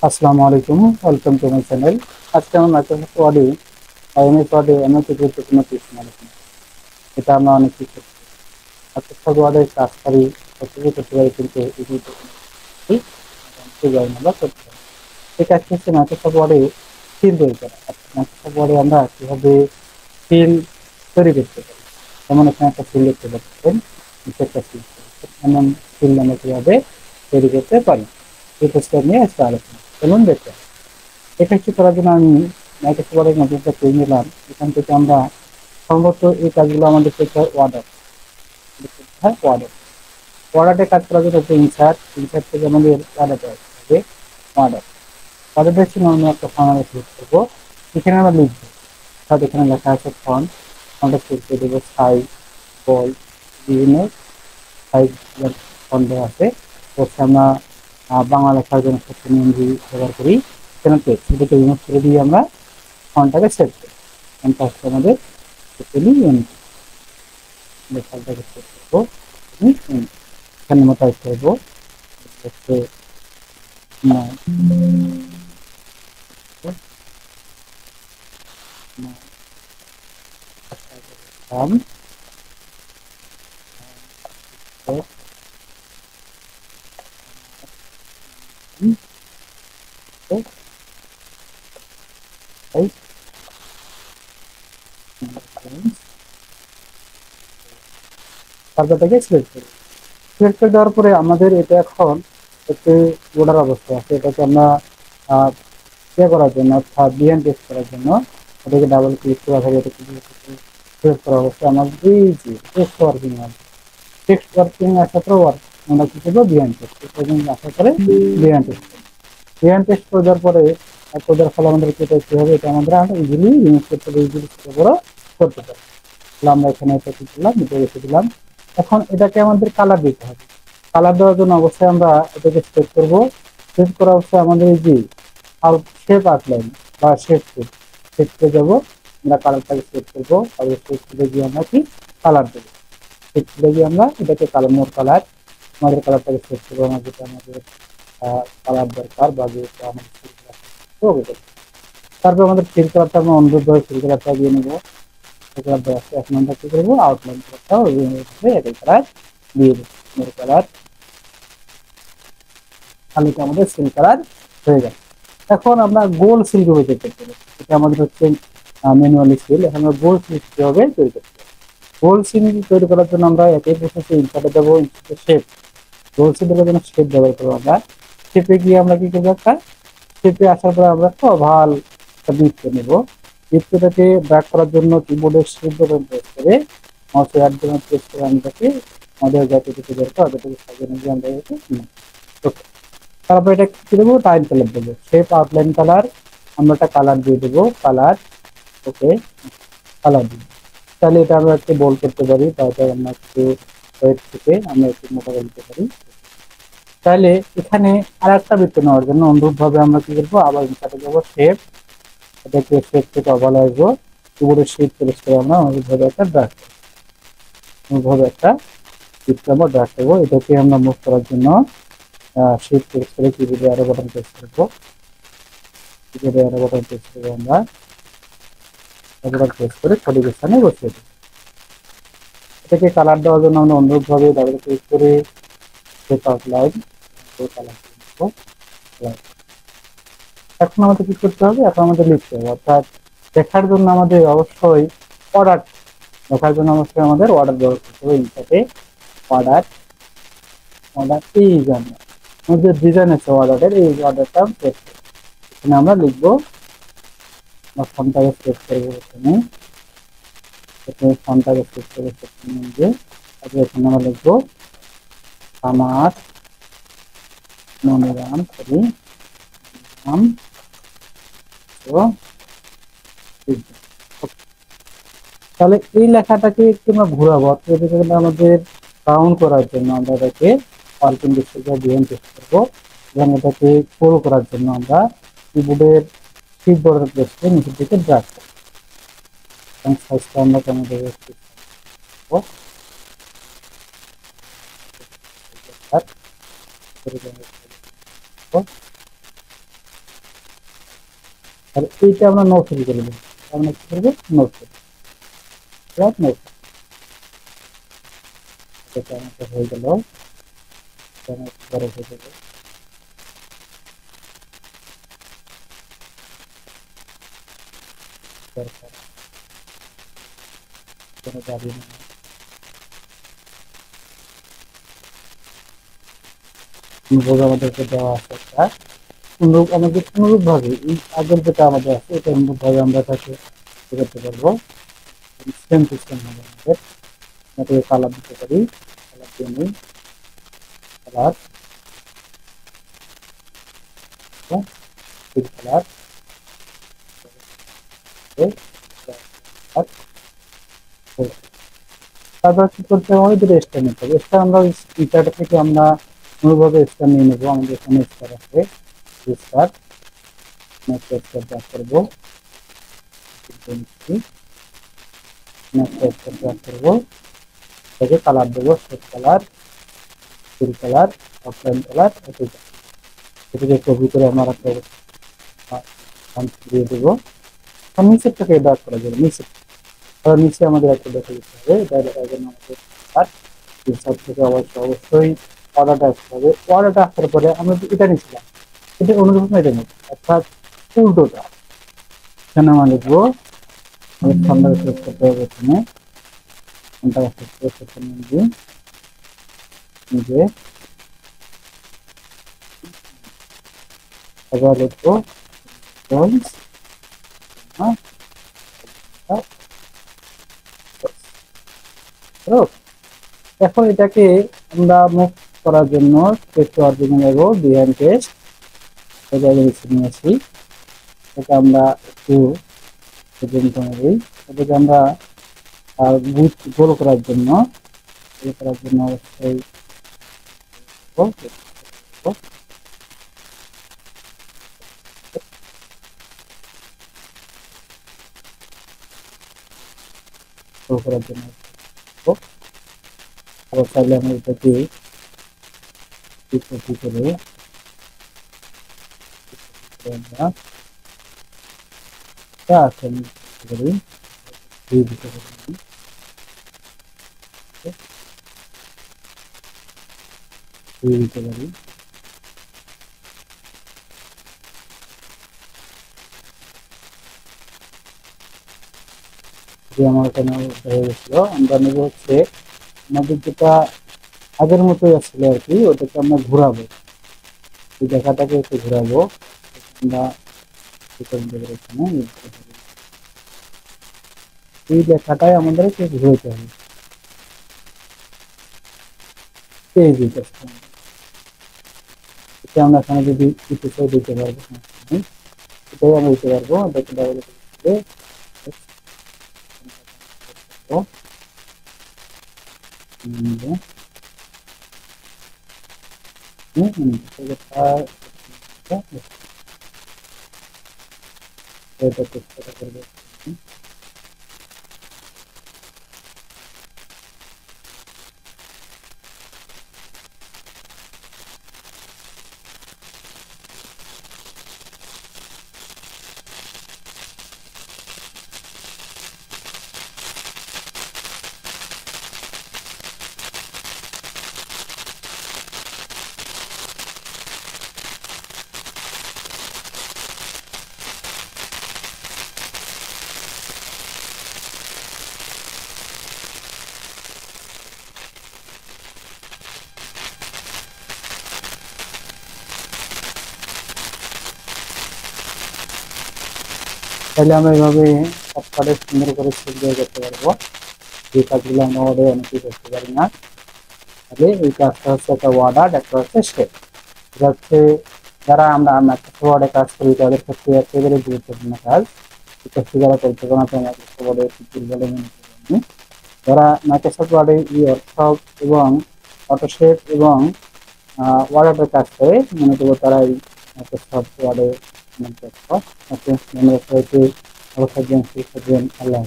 আসসালামু আলাইকুম, welcome to my channel. আজকে আমরা মাইক্রোসফট ওয়ার্ডে বা এমএস ওয়ার্ডে এমন একটি গুরুত্বপূর্ণ টিপস আলোচনা করব। এটা আমরা অনেক কিছু করতে পারি। মাইক্রোসফট ওয়ার্ডের কাজকারী সবকিছু করতে পারি, কিন্তু এই গুরুত্বপূর্ণ আমরা করতে পারি। এই কাজটি হচ্ছে মাইক্রোসফট ওয়ার্ডে ফিল তৈরি করা। অর্থাৎ মাইক্রোসফট ওয়ার্ডে আমরা কিভাবে ফিল তৈরি করতে পারি। যেমন এখানে একটা ফিল দেখতে পাচ্ছেন, নিচে একটা ফিল, এমন ফিল আমরা কিভাবে তৈরি করতে পারি, এই প্রশ্ন নিয়ে আজকে আলোচনা চলুন দেখতে। এটা কিছু করার জন্য আমি মাইক্রোসফট ওয়ার্ডের নতুন একটা পেজ নিলাম। এখান থেকে আমরা সম্ভবত এই কাজগুলো আমাদের করতে হয় ওয়ার্ডার, ওয়ার্ডারে কাজ করার জন্য হচ্ছে ইনসার্ট থেকে আমাদের ওয়ার্ডারে আসতে হবে। ওয়ার্ডার ওয়ার্ডারে ছিল আমরা একটা ফর্মালে সিলেক্ট করবো। এখানে আমরা লিখবো, অর্থাৎ এখানে লেখা আছে ফন্ট, ফন্টটা সিলেক্ট করে দেবো সাইজ, বল, বিভিন্ন সাইজ ফন্ট আছে। হচ্ছে আমরা বাংলা লেখার জন্য ইংরেজি ব্যবহার করি। এখানে টেক্সট সেটাকে রিমুভ করে দিয়ে আমরা ফন্টটাকে সেট করি। ফন্টটা হচ্ছে আমাদের ফন্টটাকে সেট করবো, এখানে আমরা টাইপ করবো হচ্ছে তারপরটাকে সিলেক্ট করি। সিলেক্ট করে দেওয়ার পরে আমাদের এটা এখন একটি লোডার অবস্থা আছে। এটাকে আমরা ইয়ে করার জন্য, অর্থাৎ বিহ্যান্ড টেস্ট করার জন্য এটাকে ডাবল ক্লিক করা থাকে। এটা সিলেক্ট করা অবস্থায় আমাদের এই যে টেক্সট ওয়ার্কিং আছে, টেক্সট ওয়ার্কিং আসার পর আমরা কি করবো, বিহ্যান্ড টেস্ট আসার পরে বিহ্যান্ড টেস্ট বিহ্যান্ড টেস্ট করে দেওয়ার পরে কোডের ফলে আমাদের এটা কি হবে, এটা আমরা ইজিলি রিমুভ করতে পারি, ইজিলি ছোট বড় করতে পারি। তাহলে আমরা এখানে এটা কি করলাম, এটা রেখে দিলাম। এখন এটাকে আমাদের কালার দিতে হবে। কালার দেওয়ার জন্য অবশ্যই আমরা এটাকে সেট করব। সেট করা অবশ্যই আমাদের এই যে শেপ আউটলাইন বা শেপ যাবো, আমরা কালারটাকে সেট করবো। তারপরে শেপ করে গিয়ে আমরা কি কালার দেবো, শেপ করে গিয়ে আমরা এটাকে কালার, মোর কালার, আমাদের কালারটাকে সেট করবো। আমরা যেটা আমাদের কালার দরকার বা যেটা আমাদের, তারপর আমাদের ফিল কালারটা আমরা অনুরোধভাবে ফিল কালারটা দিয়ে নেবো। এখন আমরা কি করবো, আউটলাইন কালারটাও একই কালার দিয়ে দেবো। মোর কালার, তাহলে কি আমাদের সিল কালার হয়ে যাবে। এখন আমরা গোল সিল কিভাবে তৈরি করতে হবে, এটা আমাদের হচ্ছে ম্যানুয়ালি সিল। এখন আমরা গোল সিল কিভাবে তৈরি করতে হবে। গোল সিল তৈরি করার জন্য আমরা একই প্রসেসে ইনসার্টে দেবো, ইনসার্টে শেপ, গোল সিল দেওয়ার জন্য শেপ ব্যবহার করবো। আমরা শেপে গিয়ে আমরা কি করবো, একটা শেপে আসার পরে আমরা একটা ওভাল একটা বৃত্ত নেব। বৃত্তটাকে ব্র্যাক করার জন্য কিবোর্ডের শিফট বাটন প্রেস করে, মাউসের এক বাটন প্রেস করে আমাদেরকে আমাদের যতটুকু দরকার ততটুকু সাজিয়ে নিয়ে আমরা এটাকে তারপর এটা কি দেবো, টাইম কালার দেবো, শেপ আউটলাইন কালার। আমরা একটা কালার দিয়ে দেবো, কালার, ওকে, কালার দিব। তাহলে এটা আমরা একটু বোল্ড করতে পারি, তারপর আমরা একটু ওয়েট থেকে আমরা একটু মোটা করে দিতে পারি। তাহলে এখানে আর একটা বৃত্ত নেওয়ার জন্য অনুরূপভাবে আমরা কি করবো, আবার ইনসার্টে যাবো, শেপ, এটাকে শেপ থেকে অবলা আসবো, কিবোর্ডের শিফট প্রেস করে আমরা অনুরূপভাবে একটা ড্রাগ অনুরূপভাবে একটা বৃত্ত আমরা ড্রাগ করবো। এটাকে আমরা মুভ করার জন্য শিফট প্রেস করে কিবোর্ডে আরো বাটন প্রেস করবো, কিবোর্ডে আরো বাটন প্রেস করে আমরা বাটন প্রেস করে সঠিক স্থানে বসিয়ে দেবো। এটাকে কালার দেওয়ার জন্য আমরা অনুরূপভাবে ডাবল ক্লিক করে শেপ আউটলাইন কালার দেবো। এখন আমাদের কি করতে হবে, এখন আমাদের লিখতে হবে, অর্থাৎ লেখার জন্য আমাদের অবশ্যই অর্ডার, লেখার জন্য অবশ্যই আমাদের অর্ডার ব্যবহার করতে হবে। ইনসার্টে অর্ডার, অর্ডার এই জন্য আমাদের ডিজাইন আছে অর্ডারের, এই অর্ডারটা সেট এখানে আমরা লিখবো। আমরা ফন্টটাকে সেট করবো, এখানে ফন্টটাকে সেট করে যে তারপরে এখানে আমরা লিখবো আমার মনিরাম সরি নাম। তো তাহলে এই লেখাটাকে একটু আমরা ঘোরাবো, অর্থাৎ আমাদের রাউন্ড করার জন্য আমরা এটাকে পার্কিং ডিস্ট্রিক্ট বিহ্যান্ড টেস্ট করবো, এবং এটাকে পুরো করার জন্য আমরা কিবোর্ডের শিফট বাটন প্রেস করে নিচের দিকে ড্র্যাগ করব এবং সাইজটা আমরা কেমন দেবো, আর এইটা আমরা নো ফিল করে দেবো, আমরা কি করবো নো ফিল, নো এটা আমাদের হয়ে গেল। বড় হয়ে যাবে, দরকার কোনো দাবি নেই। অনুভোগ আমাদেরকে দেওয়া আছে একটা অনুরূপ, আমাদের অনুরূপ ভাবে এই আগের যেটা আমাদের আছে এটা অনুরূপ ভাবে আমরা তাকে করতে পারবো। সেম সিস্টেম হবে আমাদের, আমাদের কালার দিতে পারি, কালার দিয়ে নিই, কালার কালার তারপর কি করতে হবে, দুটো স্টার নিতে হবে। স্টার আমরা ওই স্পিকারটা থেকে আমরা অনুভাবে স্টার নিয়ে নেবো। আমাদের এখানে স্টার আছে, স্টার স্টার ব্যাক করবো, ব্যাক করবো, এটাকে কালার দেবো, shade colour, full colour, offline colour, এটাকে কপি করে আমরা একটা দিয়ে দেবো। নিচেরটাকে ব্যাক করা যাবে, নিচে আমাদের একটা দেখে দিতে হবে, এটা দেখার জন্য আমাদের ইনসার্ট থেকে অবশ্যই অর্ডারটা আসতে হবে। অর্ডারটা আসার পরে আমরা এটা নিয়েছিলাম, এটা অনুরূপ এটা নেব, অর্থাৎ উল্টোটা। এখানে আমরা লিখবো ঠান্ডা শেষ করতে হবে, এখানে ঠান্ডা শেষ করতে নিজে আবার লিখবো এখন এটাকে আমরা মুভ করার জন্য টেস্ট অরিজিনাল নেব, বিহাইন্ড টেস্ট এটা নিয়ে আসি। এটা আমরা একটু নেই, এটাকে আমরা গোল করার জন্য অবশ্যই গোল করার জন্য চাইলে আমরা এটাকে করে দিতে পারি। আমার এখানে হয়ে গেছিল, আমরা নেব হচ্ছে আমাদের যেটা আগের মতোই আসছিল আর কি, ওটাকে আমরা ঘোরাবো, এই দেখাটাকে একটু ঘোরাবো। আমরা এখানে এই লেখাটাই আমাদের ঘুরতে হবে, এই যে এটা আমরা এখানে যদি কিছু দিতে পারবো, এটাই আমরা দিতে পারবো। এটা চেষ্টা করবো। তাহলে আমরা এইভাবে সবকালে সুন্দর করে সুন্দর করতে পারবো, যে কাজগুলো আমরা অনেকেই করতে পারি না। তাহলে এই কাজটা হচ্ছে একটা ওয়ার্ডার, একটা হচ্ছে শেপ। এটা হচ্ছে যারা আমরা মাইক্রোসফট ওয়ার্ডে কাজ করি তাদের ক্ষেত্রে একেবারে গুরুত্বপূর্ণ কাজ। এই কাজটি যারা করতে পারে না মাইক্রোসফট ওয়ার্ডে বলে মনে করেন, যারা মাইক্রোসফট ওয়ার্ডে এই ওয়ার্কশপ এবং অটোশেপ এবং ওয়ার্ডের কাজ করে মনে করবো তারা এই মাইক্রোসফট ওয়ার্ডে মনে রাখতে অবশ্যই আল্লাহ।